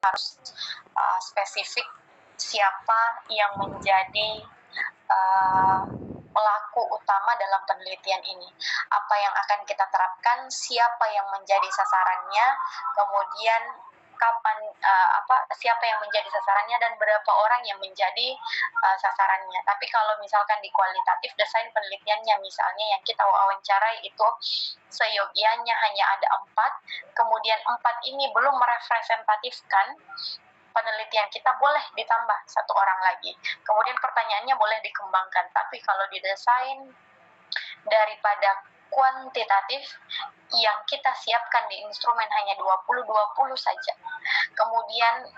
harus spesifik siapa yang menjadi pelaku utama dalam penelitian ini, apa yang akan kita terapkan, siapa yang menjadi sasarannya, kemudian kapan siapa yang menjadi sasarannya dan berapa orang yang menjadi sasarannya. Tapi kalau misalkan di kualitatif desain penelitiannya, misalnya yang kita wawancarai itu seyogianya hanya ada 4, kemudian 4 ini belum merepresentatifkan penelitian kita, boleh ditambah 1 orang lagi. Kemudian pertanyaannya boleh dikembangkan. Tapi kalau didesain daripada kuantitatif, yang kita siapkan di instrumen hanya 20 saja. Kemudian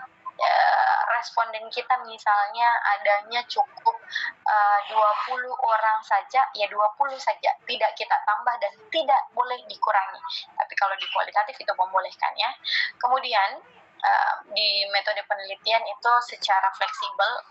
responden kita misalnya adanya cukup 20 orang saja, ya 20 saja, tidak kita tambah dan tidak boleh dikurangi. Tapi kalau di kualitatif itu membolehkan ya. Kemudian di metode penelitian itu secara fleksibel,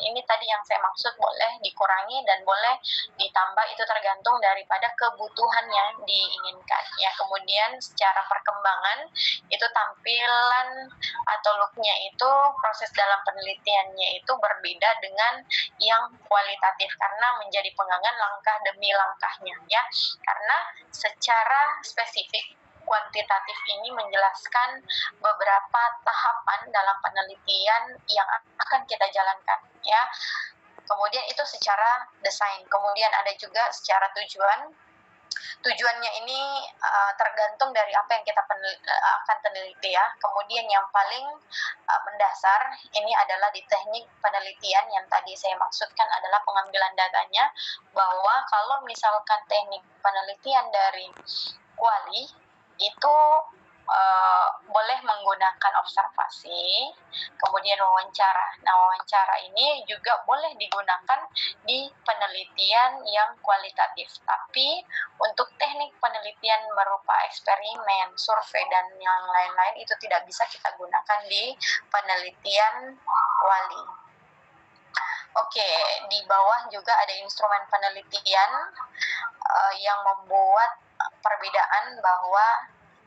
ini tadi yang saya maksud, boleh dikurangi dan boleh ditambah, itu tergantung daripada kebutuhan yang diinginkan ya. Kemudian secara perkembangan itu tampilan atau looknya itu, proses dalam penelitiannya itu berbeda dengan yang kualitatif karena menjadi pegangan langkah demi langkahnya ya. Karena secara spesifik kuantitatif ini menjelaskan beberapa tahapan dalam penelitian yang akan kita jalankan ya. Kemudian itu secara desain. Kemudian ada juga secara tujuan. Tujuannya ini tergantung dari apa yang kita akan teliti ya. Kemudian yang paling mendasar ini adalah di teknik penelitian yang tadi saya maksudkan adalah pengambilan datanya, bahwa kalau misalkan teknik penelitian dari kuali itu boleh menggunakan observasi, kemudian wawancara. Nah, wawancara ini juga boleh digunakan di penelitian yang kualitatif. Tapi untuk teknik penelitian berupa eksperimen, survei, dan yang lain-lain itu tidak bisa kita gunakan di penelitian kuali. Oke, di bawah juga ada instrumen penelitian yang membuat perbedaan, bahwa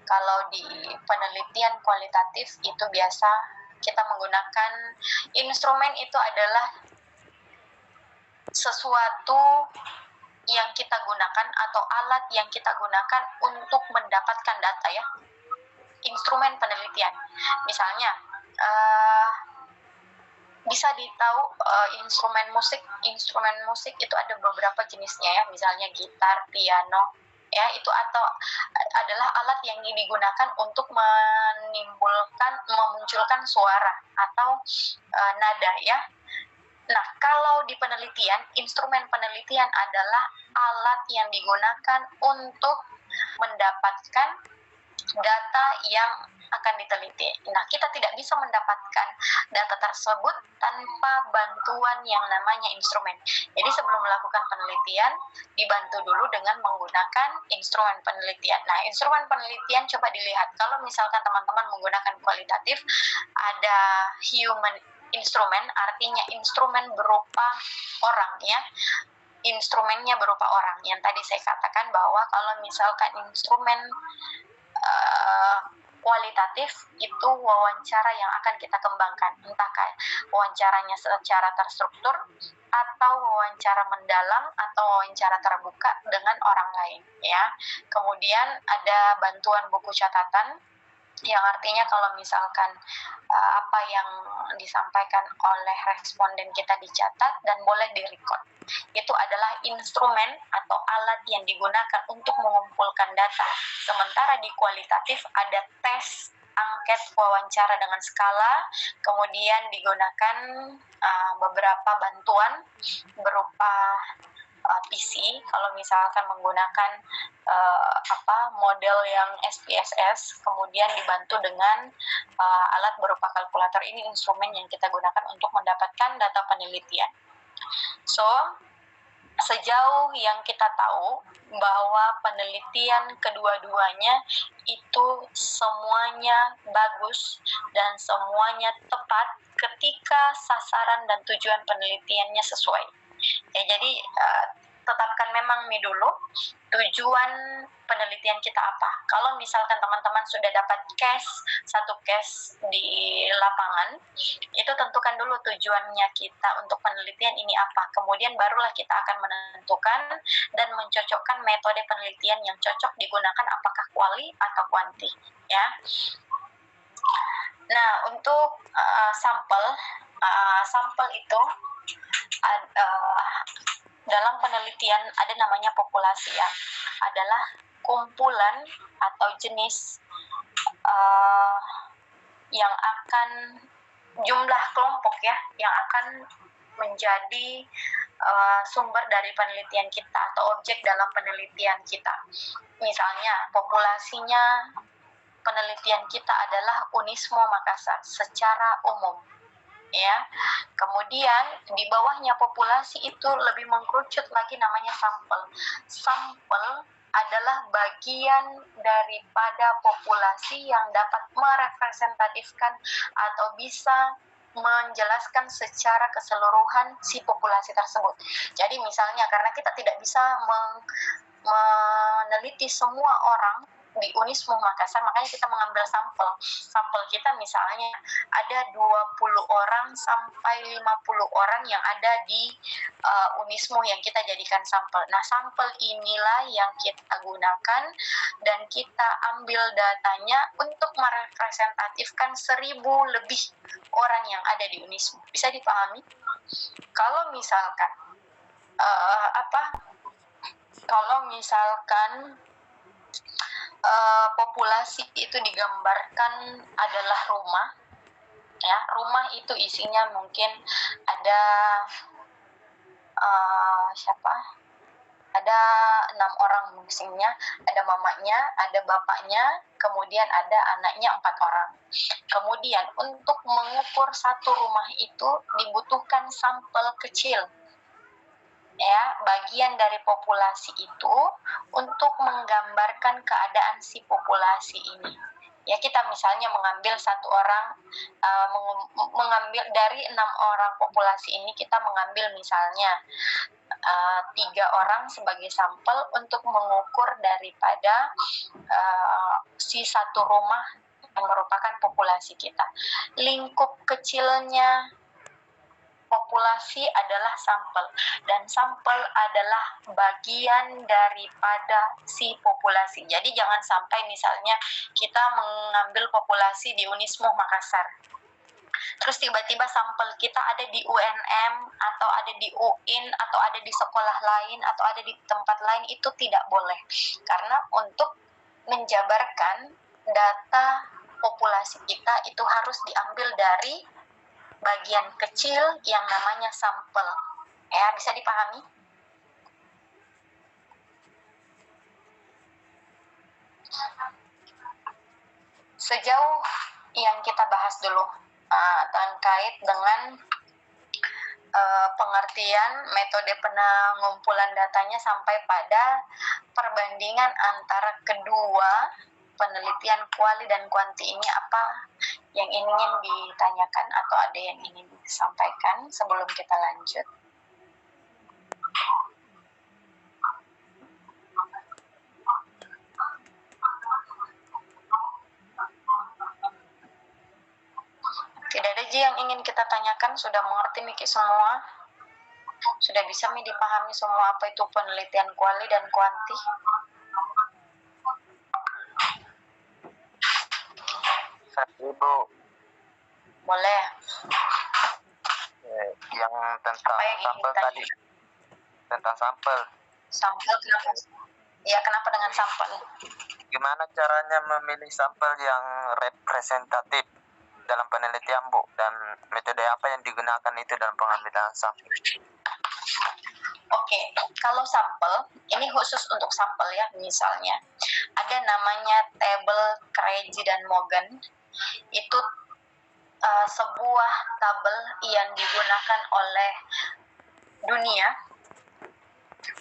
kalau di penelitian kualitatif itu biasa kita menggunakan instrumen itu adalah sesuatu yang kita gunakan atau alat yang kita gunakan untuk mendapatkan data ya. Instrumen penelitian. Misalnya bisa ditahu instrumen musik itu ada beberapa jenisnya ya, misalnya gitar, piano ya, itu atau adalah alat yang digunakan untuk memunculkan suara atau nada ya. Nah, kalau di penelitian, instrumen penelitian adalah alat yang digunakan untuk mendapatkan data yang akan diteliti. Nah, kita tidak bisa mendapatkan data tersebut tanpa bantuan yang namanya instrumen. Jadi sebelum melakukan penelitian, dibantu dulu dengan menggunakan instrumen penelitian. Nah, instrumen penelitian coba dilihat. Kalau misalkan teman-teman menggunakan kualitatif, ada human instrumen, artinya instrumen berupa orang ya. Instrumennya berupa orang. Yang tadi saya katakan bahwa kalau misalkan instrumen kualitatif itu wawancara yang akan kita kembangkan, entah wawancaranya secara terstruktur atau wawancara mendalam atau wawancara terbuka dengan orang lain ya. Kemudian ada bantuan buku catatan, yang artinya kalau misalkan apa yang disampaikan oleh responden kita dicatat dan boleh direcord. Itu adalah instrumen atau alat yang digunakan untuk mengumpulkan data. Sementara di kualitatif ada tes, angket, wawancara dengan skala, kemudian digunakan beberapa bantuan berupa PC, kalau misalkan menggunakan model yang SPSS, kemudian dibantu dengan alat berupa kalkulator. Ini instrumen yang kita gunakan untuk mendapatkan data penelitian. So, sejauh yang kita tahu bahwa penelitian kedua-duanya itu semuanya bagus dan semuanya tepat ketika sasaran dan tujuan penelitiannya sesuai. Ya, jadi tetapkan memang dulu tujuan penelitian kita apa. Kalau misalkan teman-teman sudah dapat satu case di lapangan, itu tentukan dulu tujuannya kita untuk penelitian ini apa. Kemudian barulah kita akan menentukan dan mencocokkan metode penelitian yang cocok digunakan, apakah kuali atau kuanti, ya. Nah, untuk sampel itu dalam penelitian ada namanya populasi, ya, adalah kumpulan atau jenis yang akan jumlah kelompok, ya, yang akan menjadi sumber dari penelitian kita atau objek dalam penelitian kita. Misalnya populasinya penelitian kita adalah Unismo Makassar secara umum, ya. Kemudian di bawahnya populasi itu lebih mengkerucut lagi, namanya sampel. Sampel adalah bagian daripada populasi yang dapat merepresentatifkan atau bisa menjelaskan secara keseluruhan si populasi tersebut. Jadi misalnya karena kita tidak bisa meneliti semua orang di Unismo Makassar, makanya kita mengambil sampel. Sampel kita misalnya ada 20 orang sampai 50 orang yang ada di Unismo yang kita jadikan sampel. Nah, sampel inilah yang kita gunakan dan kita ambil datanya untuk merepresentatifkan 1000 lebih orang yang ada di Unismo. Bisa dipahami? Kalau misalkan kalau misalkan populasi itu digambarkan adalah rumah, ya. Rumah itu isinya mungkin ada ada 6 orang musimnya, ada mamanya, ada bapaknya, kemudian ada anaknya 4 orang. Kemudian untuk mengukur satu rumah itu dibutuhkan sampel kecil, ya, bagian dari populasi itu untuk menggambarkan keadaan si populasi ini. Ya, kita misalnya mengambil satu orang, mengambil dari 6 orang populasi ini, kita mengambil misalnya 3 orang sebagai sampel untuk mengukur daripada si satu rumah yang merupakan populasi kita. Lingkup kecilnya populasi adalah sampel, dan sampel adalah bagian daripada si populasi. Jadi jangan sampai misalnya kita mengambil populasi di Unismo Makassar, terus tiba-tiba sampel kita ada di UNM atau ada di UIN atau ada di sekolah lain atau ada di tempat lain, itu tidak boleh. Karena untuk menjabarkan data populasi kita itu harus diambil dari bagian kecil yang namanya sampel. Ya, bisa dipahami? Sejauh yang kita bahas dulu terkait dengan pengertian metode pengumpulan datanya sampai pada perbandingan antara kedua penelitian kuali dan kuanti ini, apa yang ingin ditanyakan atau ada yang ingin disampaikan sebelum kita lanjut? Tidak ada yang ingin kita tanyakan? Sudah mengerti Miki semua? Sudah bisa dipahami semua apa itu penelitian kuali dan kuanti? Ibu, boleh. Yang tentang sampel tadi, tentang sampel. Sampel kenapa? Ya, kenapa dengan sampel? Gimana caranya memilih sampel yang representatif dalam penelitian, Bu? Dan metode apa yang digunakan itu dalam pengambilan sampel? Oke, kalau sampel, ini khusus untuk sampel ya, misalnya ada namanya tabel Craigie dan Morgan. Itu sebuah tabel yang digunakan oleh dunia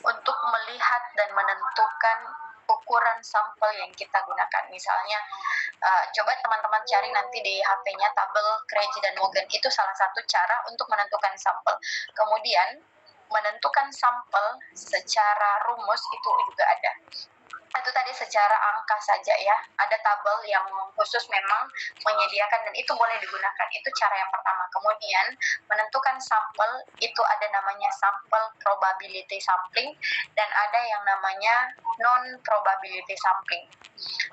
untuk melihat dan menentukan ukuran sampel yang kita gunakan. Misalnya, coba teman-teman cari nanti di HP-nya tabel Craigie dan Morgan, itu salah satu cara untuk menentukan sampel. Kemudian menentukan sampel secara rumus itu juga ada. Itu tadi secara angka saja ya, ada tabel yang khusus memang menyediakan dan itu boleh digunakan, itu cara yang pertama. Kemudian menentukan sampel itu ada namanya sampel probability sampling dan ada yang namanya non probability sampling.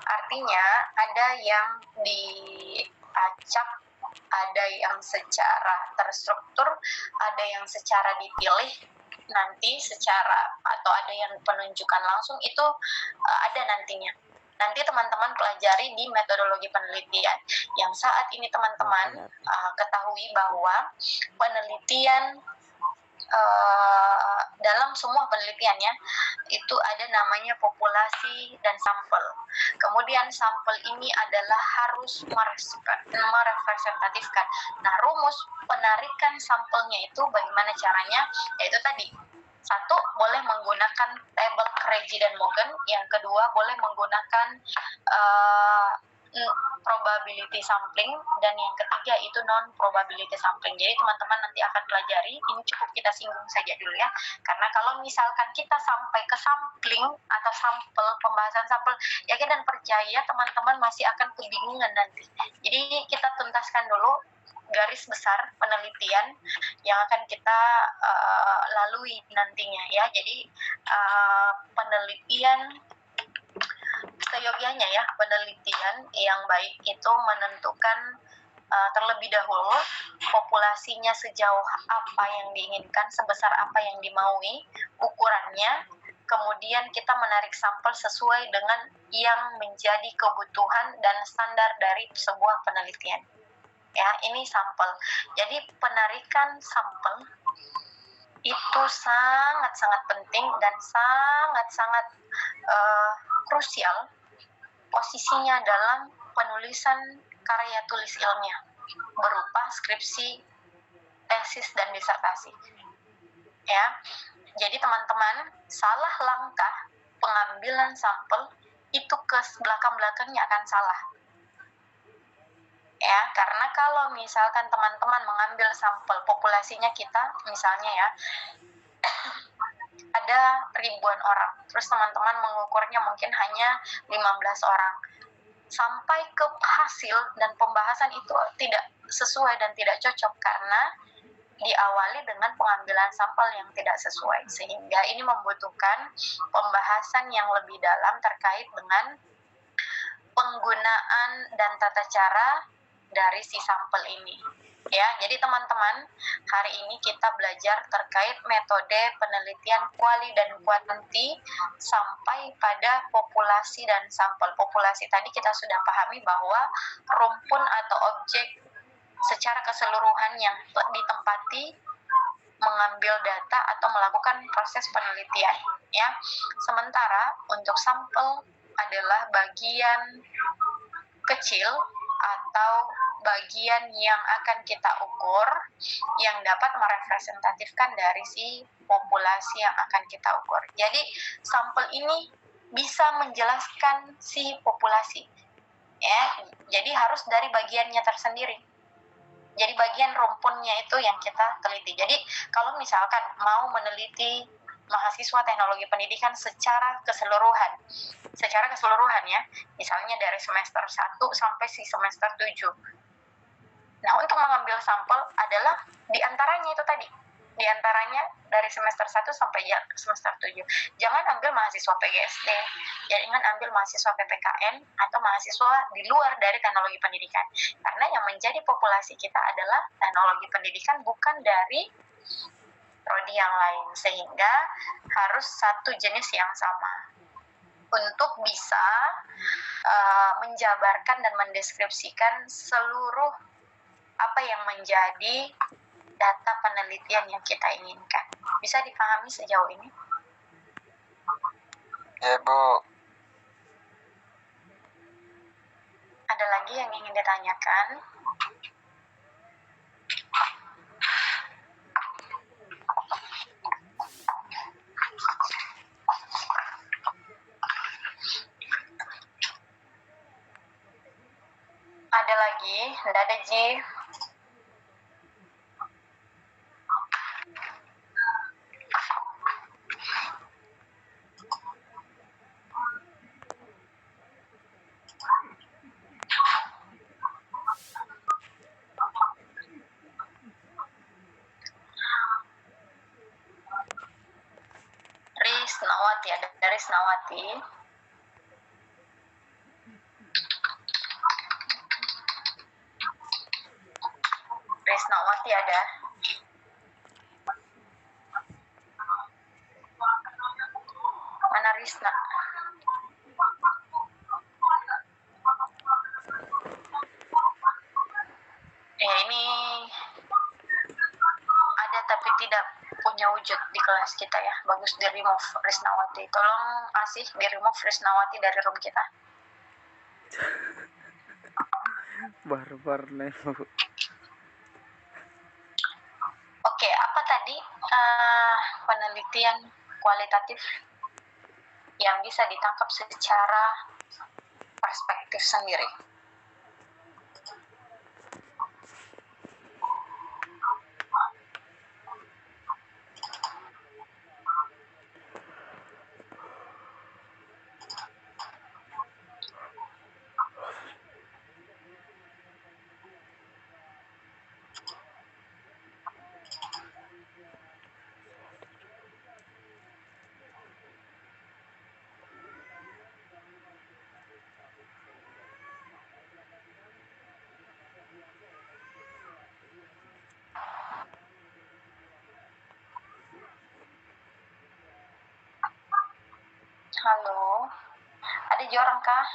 Artinya ada yang diacak, ada yang secara terstruktur, ada yang secara dipilih nanti secara, atau ada yang penunjukan langsung, itu ada nantinya. Nanti teman-teman pelajari di metodologi penelitian. Yang saat ini teman-teman ketahui bahwa penelitian dalam semua penelitiannya itu ada namanya populasi dan sampel. Kemudian sampel ini adalah harus merepresentatifkan. Nah, rumus penarikan sampelnya itu bagaimana caranya? Yaitu tadi, satu, boleh menggunakan tabel Craigie dan Morgan. Yang kedua, boleh menggunakan probability sampling, dan yang ketiga itu non probability sampling. Jadi teman-teman nanti akan pelajari, ini cukup kita singgung saja dulu ya, karena kalau misalkan kita sampai ke sampling atau sampel, pembahasan sampel, yakin dan percaya teman-teman masih akan kebingungan nanti. Jadi kita tuntaskan dulu garis besar penelitian yang akan kita lalui nantinya ya. Jadi penelitian seyogyanya ya, penelitian yang baik itu menentukan terlebih dahulu populasinya sejauh apa yang diinginkan, sebesar apa yang dimaui, ukurannya, kemudian kita menarik sampel sesuai dengan yang menjadi kebutuhan dan standar dari sebuah penelitian. Ya, ini sampel. Jadi penarikan sampel itu sangat-sangat penting dan sangat-sangat krusial posisinya dalam penulisan karya tulis ilmiah berupa skripsi, tesis, dan disertasi. Ya, jadi teman-teman, salah langkah pengambilan sampel itu ke belakang-belakangnya akan salah. Ya, karena kalau misalkan teman-teman mengambil sampel populasinya kita, misalnya ya, ada ribuan orang, terus teman-teman mengukurnya mungkin hanya 15 orang. Sampai ke hasil dan pembahasan itu tidak sesuai dan tidak cocok karena diawali dengan pengambilan sampel yang tidak sesuai, sehingga ini membutuhkan pembahasan yang lebih dalam terkait dengan penggunaan dan tata cara dari si sampel ini. Ya, jadi teman-teman, hari ini kita belajar terkait metode penelitian kuali dan kuanti sampai pada populasi dan sampel. Populasi tadi kita sudah pahami bahwa rumpun atau objek secara keseluruhan yang ditempati mengambil data atau melakukan proses penelitian. Ya, sementara untuk sampel adalah bagian kecil atau bagian yang akan kita ukur yang dapat merepresentatifkan dari si populasi yang akan kita ukur. Jadi sampel ini bisa menjelaskan si populasi, ya. Jadi harus dari bagiannya tersendiri. Jadi bagian rumpunnya itu yang kita teliti. Jadi kalau misalkan mau meneliti mahasiswa teknologi pendidikan secara keseluruhan ya, misalnya dari semester 1 sampai si semester 7. Nah, untuk mengambil sampel adalah diantaranya itu tadi, diantaranya dari semester 1 sampai semester 7. Jangan ambil mahasiswa PGSD, jangan ambil mahasiswa PPKN atau mahasiswa di luar dari teknologi pendidikan. Karena yang menjadi populasi kita adalah teknologi pendidikan, bukan dari prodi yang lain, sehingga harus satu jenis yang sama untuk bisa menjabarkan dan mendeskripsikan seluruh apa yang menjadi data penelitian yang kita inginkan. Bisa dipahami sejauh ini? Ya, Bu. Ada lagi yang ingin ditanyakan? Ada lagi? Tidak ada, Ji. Risnawati. Risnawati ada. Mana Risna? Ini ada tapi tidak punya wujud di kelas kita ya. Bagus di remove Risnawati. Tolong Asih di remove Risnawati dari room kita. Barbar nih. Oke, apa tadi penelitian kualitatif yang bisa ditangkap secara perspektif sendiri? Halo, ada jorang kah?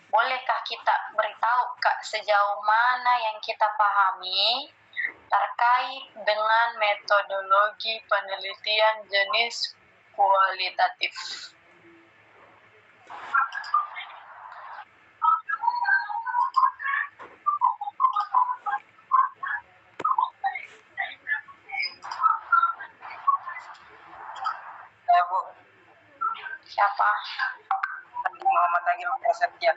Bolehkah kita beritahu Kak sejauh mana yang kita pahami terkait dengan metodologi penelitian jenis kualitatif? Ya, Bu. Siapa? Muhammad Agil Prasetya.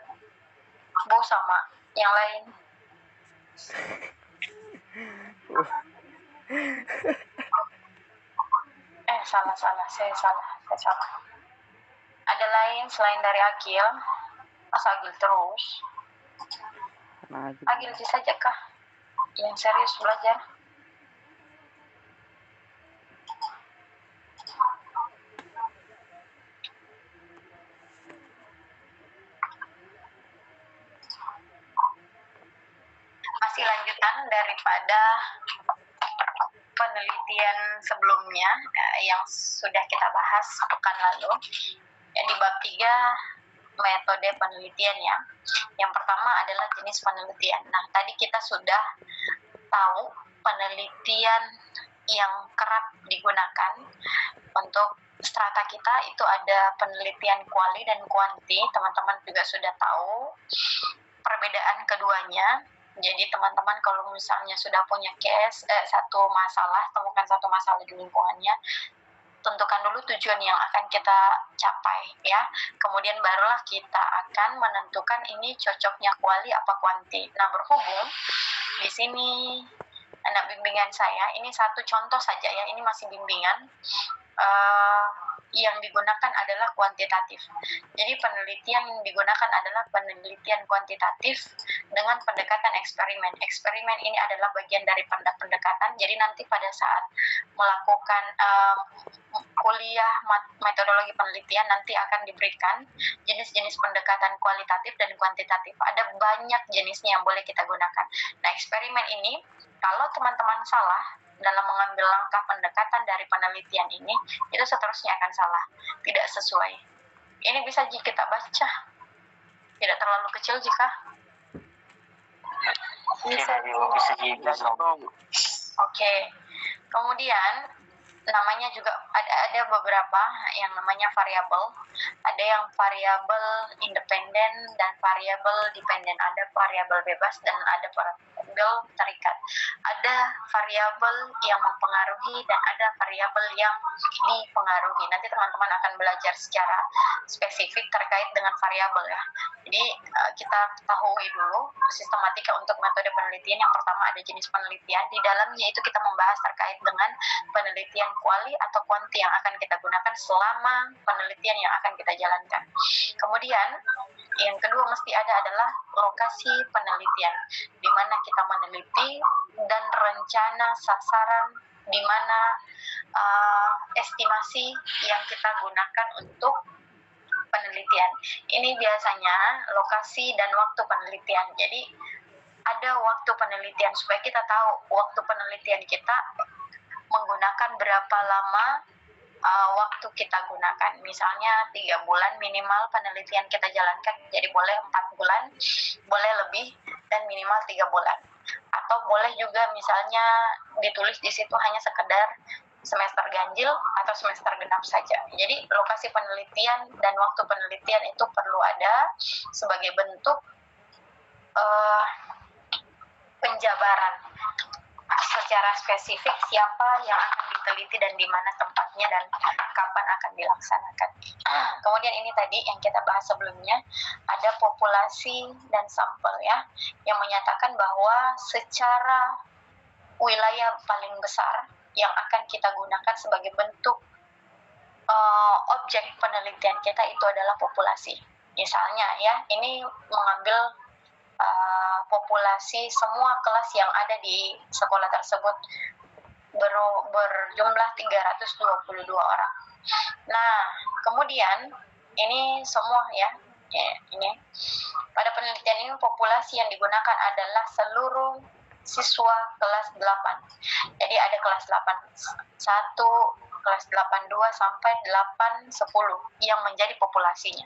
Bu sama yang lain. Salah. Saya salah. Ada lain selain dari Agil? Agil terus. Agil saja kah? Yang serius belajar? Masih lanjutan daripada penelitian sebelumnya yang sudah kita bahas pekan lalu. Di bab 3 metode penelitian ya. Yang pertama adalah jenis penelitian. Nah, tadi kita sudah tahu penelitian yang kerap digunakan untuk strata kita itu ada penelitian kuali dan kuanti. Teman-teman juga sudah tahu perbedaan keduanya. Jadi teman-teman kalau misalnya sudah punya case, satu masalah, temukan satu masalah di lingkungannya, tentukan dulu tujuan yang akan kita capai ya. Kemudian barulah kita akan menentukan ini cocoknya kuali apa kuanti. Nah, berhubung di sini anak bimbingan saya, ini satu contoh saja ya, ini masih bimbingan. Yang digunakan adalah kuantitatif. Jadi penelitian yang digunakan adalah penelitian kuantitatif dengan pendekatan eksperimen. Eksperimen ini adalah bagian dari pendekatan. Jadi nanti pada saat melakukan kuliah metodologi penelitian nanti akan diberikan jenis-jenis pendekatan kualitatif dan kuantitatif. Ada banyak jenisnya yang boleh kita gunakan. Nah, eksperimen ini kalau teman-teman salah dalam mengambil langkah pendekatan dari penelitian ini, itu seterusnya akan salah, tidak sesuai. Ini bisa kita baca, tidak terlalu kecil jika Bisa. Oke. Kemudian namanya juga ada beberapa yang namanya variabel. Ada yang variabel independen dan variabel dependen. Ada variabel bebas dan ada variabel terikat. Ada variabel yang mempengaruhi dan ada variabel yang dipengaruhi. Nanti teman-teman akan belajar secara spesifik terkait dengan variabel ya. Jadi kita ketahui dulu sistematika untuk metode penelitian. Yang pertama ada jenis penelitian. Di dalamnya itu kita membahas terkait dengan penelitian kuali atau kuanti yang akan kita gunakan selama penelitian yang akan kita jalankan. Kemudian yang kedua mesti ada adalah lokasi penelitian, di mana kita meneliti dan rencana sasaran di mana estimasi yang kita gunakan untuk penelitian. Ini biasanya lokasi dan waktu penelitian. Jadi ada waktu penelitian supaya kita tahu waktu penelitian kita menggunakan berapa lama waktu kita gunakan. Misalnya 3 bulan minimal penelitian kita jalankan, jadi boleh 4 bulan, boleh lebih, dan minimal 3 bulan. Atau boleh juga misalnya ditulis di situ hanya sekedar semester ganjil atau semester genap saja. Jadi lokasi penelitian dan waktu penelitian itu perlu ada sebagai bentuk penjabaran secara spesifik siapa yang akan diteliti dan di mana tempatnya dan kapan akan dilaksanakan. Kemudian ini tadi yang kita bahas sebelumnya, ada populasi dan sampel ya, yang menyatakan bahwa secara wilayah paling besar yang akan kita gunakan sebagai bentuk objek penelitian kita itu adalah populasi. Misalnya ya, ini mengambil populasi semua kelas yang ada di sekolah tersebut berjumlah 322 orang. Nah, kemudian ini semua ya, ini pada penelitian ini populasi yang digunakan adalah seluruh siswa kelas 8. Jadi ada kelas 8.1, kelas 8.2 sampai 8.10 yang menjadi populasinya.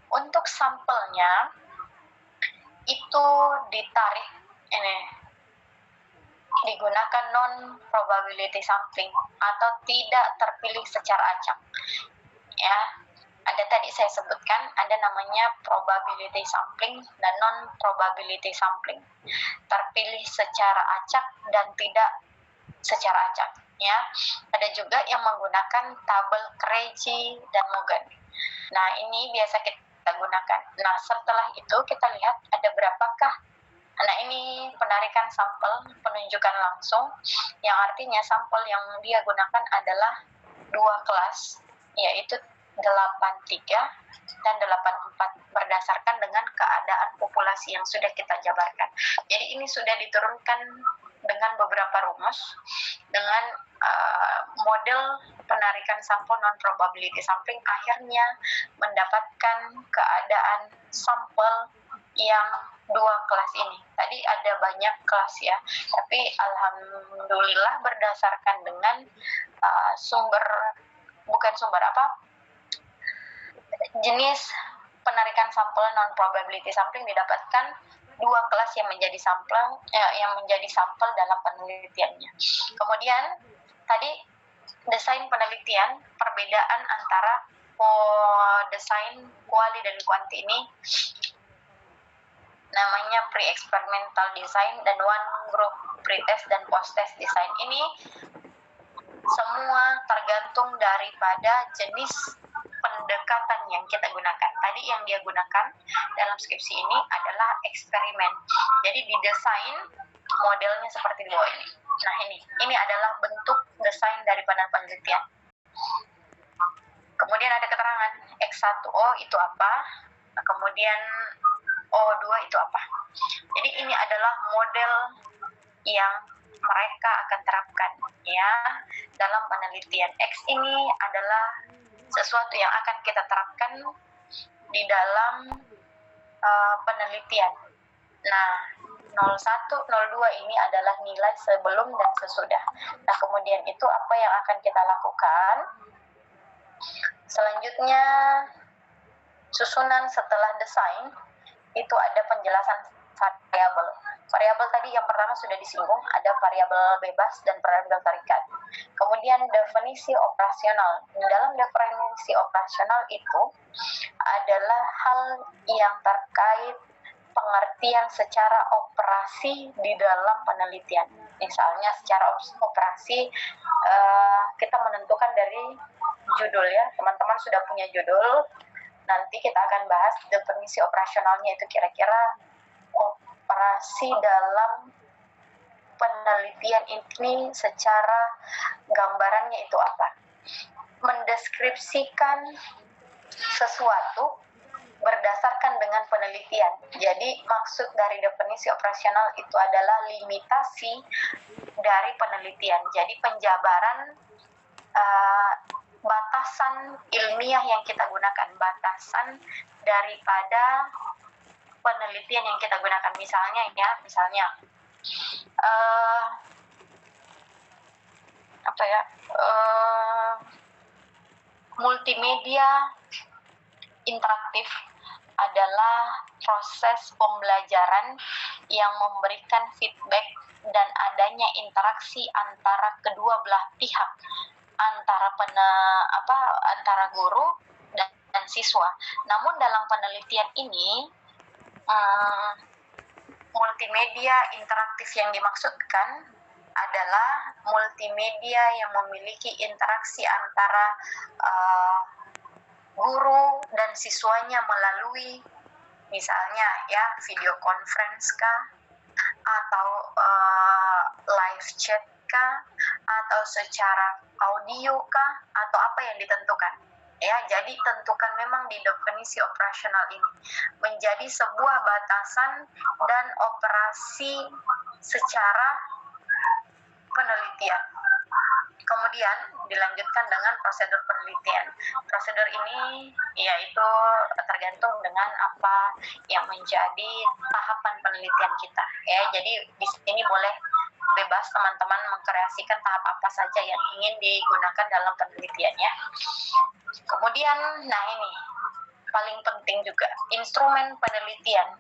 Untuk sampelnya itu ditarik, ini digunakan non-probability sampling atau tidak terpilih secara acak. Ya, ada tadi saya sebutkan ada namanya probability sampling dan non-probability sampling. Terpilih secara acak dan tidak secara acak. Ya, ada juga yang menggunakan tabel Krejci dan Morgan. Nah, ini biasa kita gunakan. Nah, setelah itu kita lihat ada berapakah. Nah, ini penarikan sampel, penunjukan langsung, yang artinya sampel yang dia gunakan adalah 2 kelas, yaitu 83 dan 84, berdasarkan dengan keadaan populasi yang sudah kita jabarkan. Jadi ini sudah diturunkan dengan beberapa rumus, dengan model penarikan sampel non-probability sampling, akhirnya mendapatkan keadaan sampel yang 2 kelas ini. Tadi ada banyak kelas ya, tapi alhamdulillah berdasarkan dengan jenis penarikan sampel non-probability sampling didapatkan 2 kelas yang menjadi sampel dalam penelitiannya. Kemudian tadi desain penelitian, perbedaan antara desain kuali dan kuanti ini namanya pre-experimental design dan one group pre-test dan post-test design. Ini semua tergantung daripada jenis pendekatan yang kita gunakan. Tadi yang dia gunakan dalam skripsi ini adalah eksperimen. Jadi didesain modelnya seperti di bawah ini. Nah, ini adalah bentuk desain daripada penelitian. Kemudian ada keterangan X1O itu apa, kemudian O2 itu apa. Jadi ini adalah model yang mereka akan terapkan ya dalam penelitian. X ini adalah sesuatu yang akan kita terapkan di dalam penelitian. Nah, 01, 02 ini adalah nilai sebelum dan sesudah. Nah, kemudian itu apa yang akan kita lakukan? Selanjutnya, susunan setelah desain itu ada penjelasan variabel. Variabel tadi yang pertama sudah disinggung, ada variabel bebas dan variabel tarikat. Kemudian definisi operasional. Dalam definisi operasional itu adalah hal yang terkait pengertian secara operasi di dalam penelitian. Misalnya secara operasi kita menentukan dari judul ya. Teman-teman sudah punya judul. Nanti kita akan bahas definisi operasionalnya itu kira-kira operasi dalam penelitian ini secara gambarannya itu apa. Mendeskripsikan sesuatu berdasarkan dengan penelitian. Jadi maksud dari definisi operasional itu adalah limitasi dari penelitian. Jadi penjabaran batasan ilmiah yang kita gunakan, batasan daripada penelitian yang kita gunakan. Misalnya multimedia interaktif adalah proses pembelajaran yang memberikan feedback dan adanya interaksi antara kedua belah pihak, antara guru dan siswa. Namun dalam penelitian ini multimedia interaktif yang dimaksudkan adalah multimedia yang memiliki interaksi antara guru dan siswanya melalui misalnya video conference kah, atau live chat kah, atau secara audio kah, atau apa yang ditentukan. Jadi tentukan memang di definisi operasional ini menjadi sebuah batasan dan operasi secara penelitian. Kemudian dilanjutkan dengan prosedur penelitian. Prosedur ini yaitu tergantung dengan apa yang menjadi tahapan penelitian kita. Jadi di sini boleh bebas teman-teman mengkreasikan tahap apa saja yang ingin digunakan dalam penelitiannya. Kemudian, ini paling penting juga, instrumen penelitian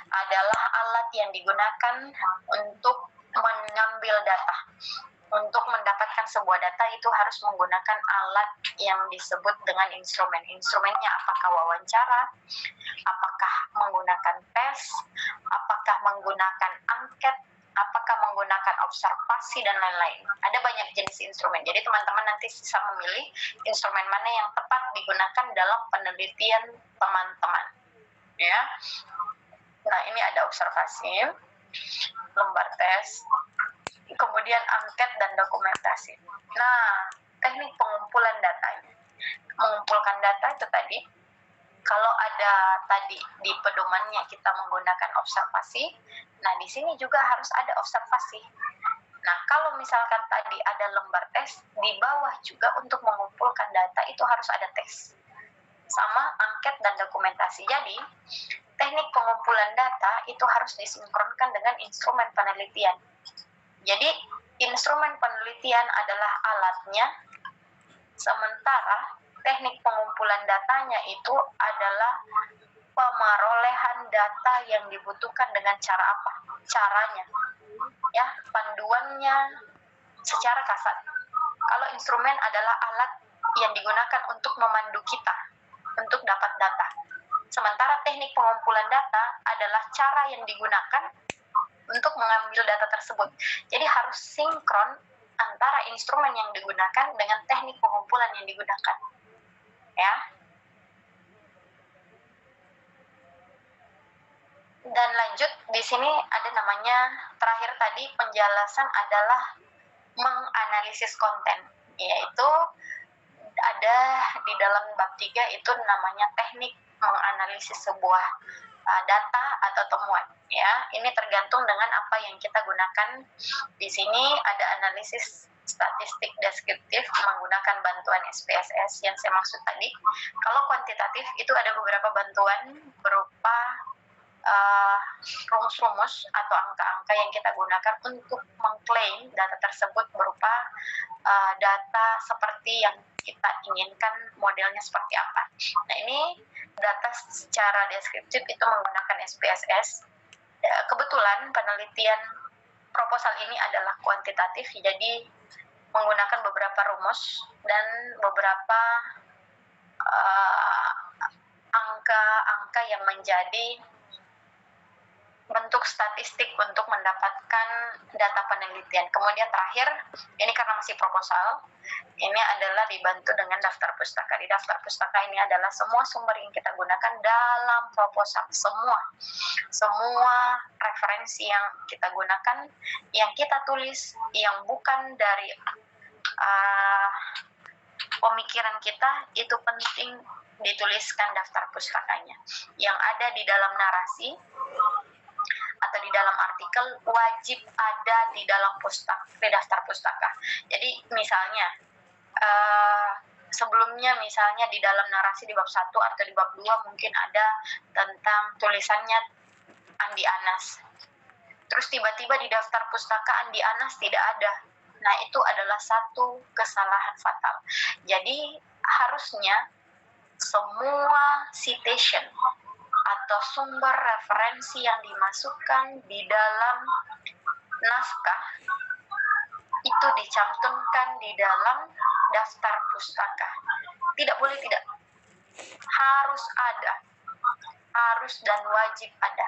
adalah alat yang digunakan untuk mengambil data. Untuk mendapatkan sebuah data itu harus menggunakan alat yang disebut dengan instrumen. Instrumennya apakah wawancara, apakah menggunakan tes, apakah menggunakan angket, apakah menggunakan observasi, dan lain-lain. Ada banyak jenis instrumen. Jadi teman-teman nanti bisa memilih instrumen mana yang tepat digunakan dalam penelitian teman-teman. Nah, ini ada observasi, lembar tes, kemudian angket dan dokumentasi. Nah, teknik pengumpulan datanya. Mengumpulkan data itu tadi, kalau ada tadi di pedomannya kita menggunakan observasi, nah di sini juga harus ada observasi. Nah, kalau misalkan tadi ada lembar tes, di bawah juga untuk mengumpulkan data itu harus ada tes. Sama angket dan dokumentasi. Jadi, teknik pengumpulan data itu harus disinkronkan dengan instrumen penelitian. Jadi, instrumen penelitian adalah alatnya, sementara teknik pengumpulan datanya itu adalah pemerolehan data yang dibutuhkan dengan cara apa? Caranya. Panduannya secara kasat. Kalau instrumen adalah alat yang digunakan untuk memandu kita untuk dapat data. Sementara teknik pengumpulan data adalah cara yang digunakan untuk mengambil data tersebut. Jadi harus sinkron antara instrumen yang digunakan dengan teknik pengumpulan yang digunakan. Dan lanjut, di sini ada namanya, terakhir tadi penjelasan adalah menganalisis konten, yaitu ada di dalam bab 3 itu namanya teknik menganalisis sebuah data atau temuan. Ini tergantung dengan apa yang kita gunakan. Di sini ada analisis statistik deskriptif menggunakan bantuan SPSS yang saya maksud tadi. Kalau kuantitatif itu ada beberapa bantuan berupa rumus-rumus atau angka-angka yang kita gunakan untuk mengklaim data tersebut berupa data seperti yang kita inginkan, modelnya seperti apa. Nah, ini data secara deskriptif itu menggunakan SPSS. Kebetulan penelitian proposal ini adalah kuantitatif, jadi menggunakan beberapa rumus dan beberapa angka-angka yang menjadi bentuk statistik untuk mendapatkan data penelitian. Kemudian terakhir, ini karena masih proposal, ini adalah dibantu dengan daftar pustaka. Di daftar pustaka ini adalah semua sumber yang kita gunakan dalam proposal. Semua referensi yang kita gunakan, yang kita tulis, yang bukan dari pemikiran kita itu penting dituliskan daftar pustakanya. Yang ada di dalam narasi atau di dalam artikel wajib ada di dalam di daftar pustaka. Jadi misalnya sebelumnya misalnya di dalam narasi di bab 1 atau di bab 2 mungkin ada tentang tulisannya Andi Anas. Terus tiba-tiba di daftar pustaka Andi Anas tidak ada. Nah, itu adalah satu kesalahan fatal. Jadi harusnya semua citation atau sumber referensi yang dimasukkan di dalam naskah itu dicantumkan di dalam daftar pustaka. Tidak boleh tidak. Harus ada. Harus dan wajib ada.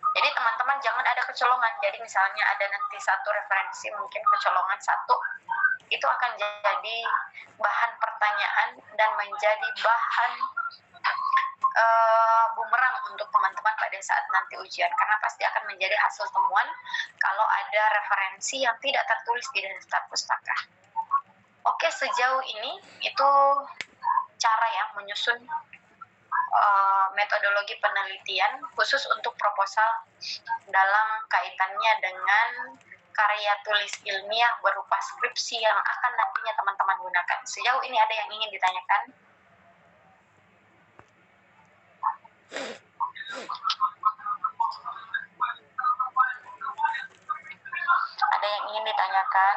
Jadi teman-teman jangan ada kecolongan. Jadi misalnya ada nanti satu referensi, mungkin kecolongan satu, itu akan jadi bahan pertanyaan dan menjadi bahan bumerang untuk teman-teman pada saat nanti ujian, karena pasti akan menjadi hasil temuan kalau ada referensi yang tidak tertulis di daftar pustaka. Oke, sejauh ini itu cara yang menyusun metodologi penelitian khusus untuk proposal dalam kaitannya dengan karya tulis ilmiah berupa skripsi yang akan nantinya teman-teman gunakan. Sejauh ini ada yang ingin ditanyakan? Ada yang ingin ditanyakan?